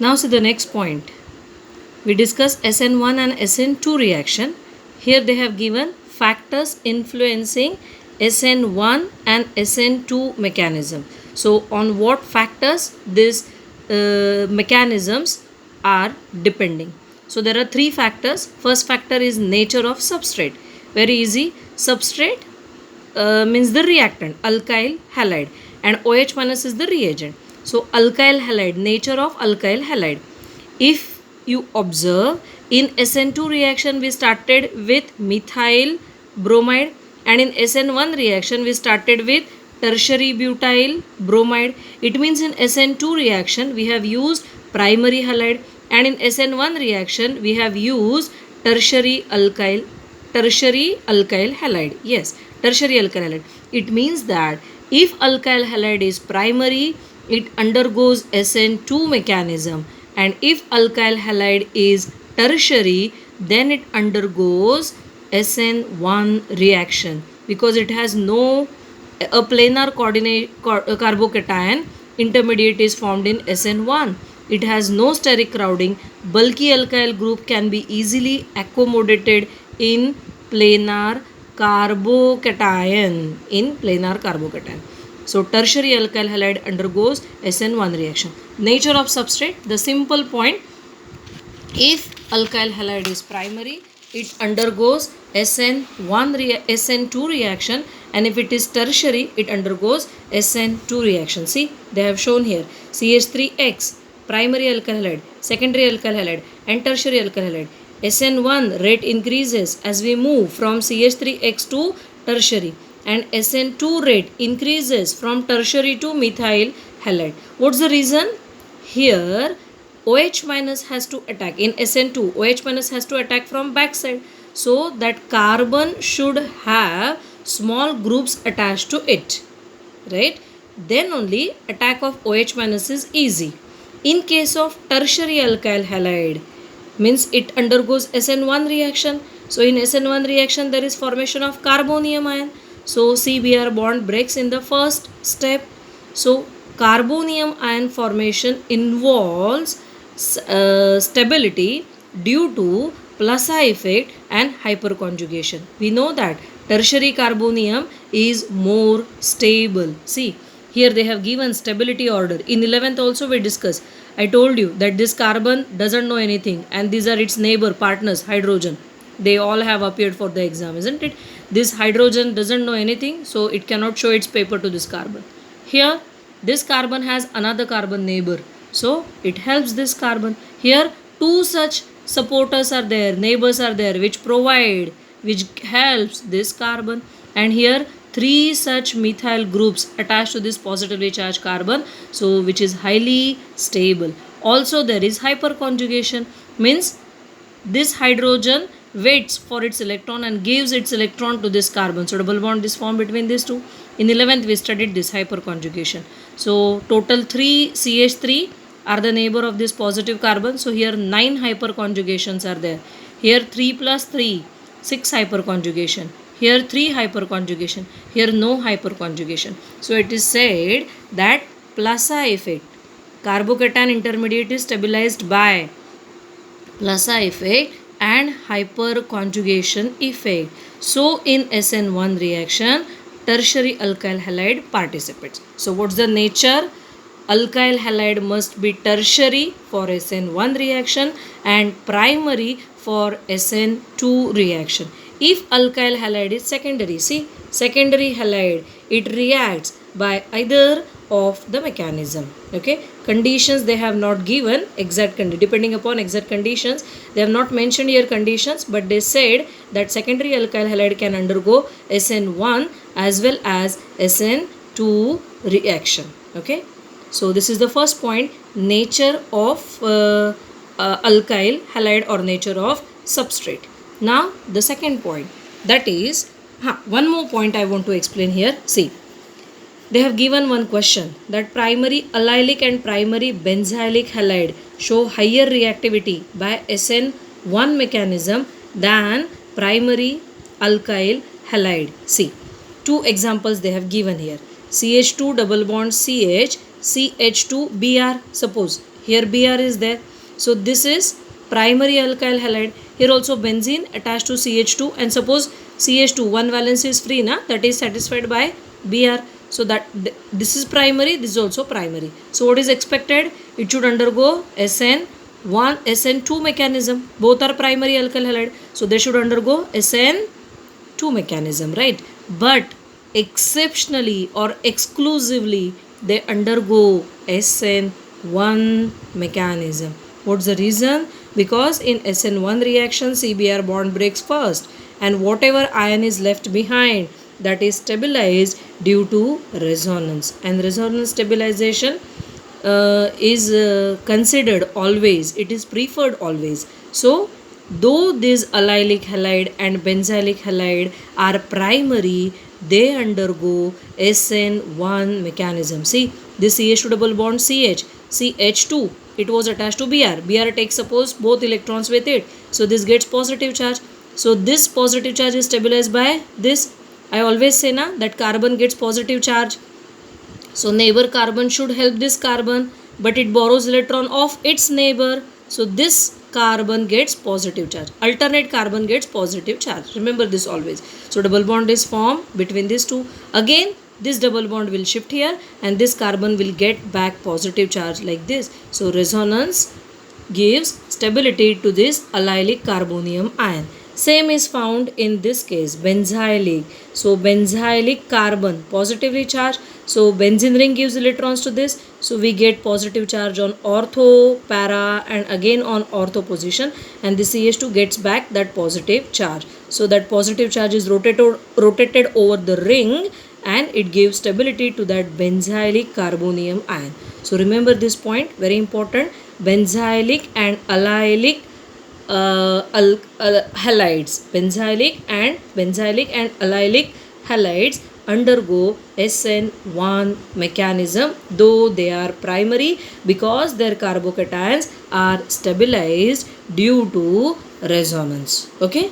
Now see the next point. We discuss SN1 and SN2 reaction. Here they have given factors influencing SN1 and SN2 mechanism. So on what factors these mechanisms are depending. So there are three factors. First factor is nature of substrate. Very easy. Substrate means the reactant, alkyl halide, and OH minus is the reagent. So alkyl halide, nature of alkyl halide. If you observe, in SN2 reaction we started with methyl bromide, and in SN1 reaction we started with tertiary butyl bromide. It means in SN2 reaction we have used primary halide, and in SN1 reaction we have used tertiary alkyl halide. Yes, tertiary alkyl halide. It means that if alkyl halide is primary, it undergoes SN2 mechanism, and if alkyl halide is tertiary, then it undergoes SN1 reaction, because it has no a planar carbocation intermediate is formed in SN1. It has no steric crowding. Bulky alkyl group can be easily accommodated in planar carbocation. So tertiary alkyl halide undergoes SN1 reaction. Nature of substrate, the simple point, if alkyl halide is primary, it undergoes SN2 reaction, and if it is tertiary, it undergoes SN2 reaction. See, they have shown here CH3X, primary alkyl halide, secondary alkyl halide, and tertiary alkyl halide. SN1 rate increases as we move from CH3X to tertiary, and SN2 rate increases from tertiary to methyl halide. What's the reason? Here OH minus has to attack. In SN2, OH minus has to attack from backside. So that carbon should have small groups attached to it. Right? Then only attack of OH minus is easy. In case of tertiary alkyl halide, means it undergoes SN1 reaction. So in SN1 reaction there is formation of carbonium ion. So CBr bond breaks in the first step. So carbonium ion formation involves stability due to Plaza effect and hyperconjugation. We know that tertiary carbonium is more stable. See, here they have given stability order. In 11th also we discussed. I told you that this carbon doesn't know anything, and these are its neighbor partners, hydrogen. They all have appeared for the exam, isn't it? This hydrogen doesn't know anything, so it cannot show its paper to this carbon. Here, this carbon has another carbon neighbor, so it helps this carbon. Here, two such supporters are there, neighbors are there, which helps this carbon. And here, three such methyl groups attached to this positively charged carbon, so which is highly stable. Also, there is hyperconjugation, means this hydrogen waits for its electron and gives its electron to this carbon. So double bond is formed between these two. In 11th we studied this hyperconjugation. So total 3 CH3 are the neighbor of this positive carbon. So here 9 hyperconjugations are there. Here 3 plus 3, 6 hyperconjugation. Here 3 hyperconjugation. Here no hyperconjugation. So it is said that Plaza effect, carbocation intermediate is stabilized by Plaza effect and hyperconjugation effect. So in SN1 reaction, tertiary alkyl halide participates. So what's the nature? Alkyl halide must be tertiary for SN1 reaction and primary for SN2 reaction. If alkyl halide is secondary, see, secondary halide, it reacts by either of the mechanism. Okay, conditions they have not given exact depending upon exact conditions, they have not mentioned here conditions, but they said that secondary alkyl halide can undergo SN1 as well as SN2 reaction. Okay, so this is the first point, nature of alkyl halide or nature of substrate. Now the second point, that is one more point I want to explain here. See, they have given one question that primary allylic and primary benzylic halide show higher reactivity by SN1 mechanism than primary alkyl halide. See, two examples they have given here. CH2 double bond CH, CH2 Br. Suppose Here Br is there. So this is primary alkyl halide. Here also benzene attached to CH2, and suppose CH2 one valence is free, na, that is satisfied by Br. So that this is primary, this is also primary. So what is expected? It should undergo SN1 SN2 mechanism. Both are primary alkyl halide, so they should undergo SN2 mechanism, right? But exceptionally or exclusively they undergo SN1 mechanism. What's the reason? Because in SN1 reaction CBr bond breaks first, and whatever ion is left behind, that is stabilized due to resonance, and resonance stabilization is considered always, it is preferred always. So though this allylic halide and benzylic halide are primary, they undergo SN1 mechanism. See, this CH2 double bond CH2, it was attached to Br. Br takes, suppose, both electrons with it, so this gets positive charge. So this positive charge is stabilized by this. I always say na that carbon gets positive charge, so neighbor carbon should help this carbon, but it borrows electron of its neighbor, so this carbon gets positive charge. Alternate carbon gets positive charge. Remember this always. So double bond is formed between these two. Again, this double bond will shift here, and this carbon will get back positive charge like this. So resonance gives stability to this allylic carbonium ion. Same is found in this case, benzylic. So benzylic carbon positively charged. So benzene ring gives electrons to this. So we get positive charge on ortho, para, and again on ortho position. And the CH2 gets back that positive charge. So that positive charge is rotated over the ring, and it gives stability to that benzylic carbonium ion. So remember this point, very important. Benzylic and allylic halides, benzylic and allylic halides undergo SN1 mechanism, though they are primary, because their carbocations are stabilized due to resonance. Okay.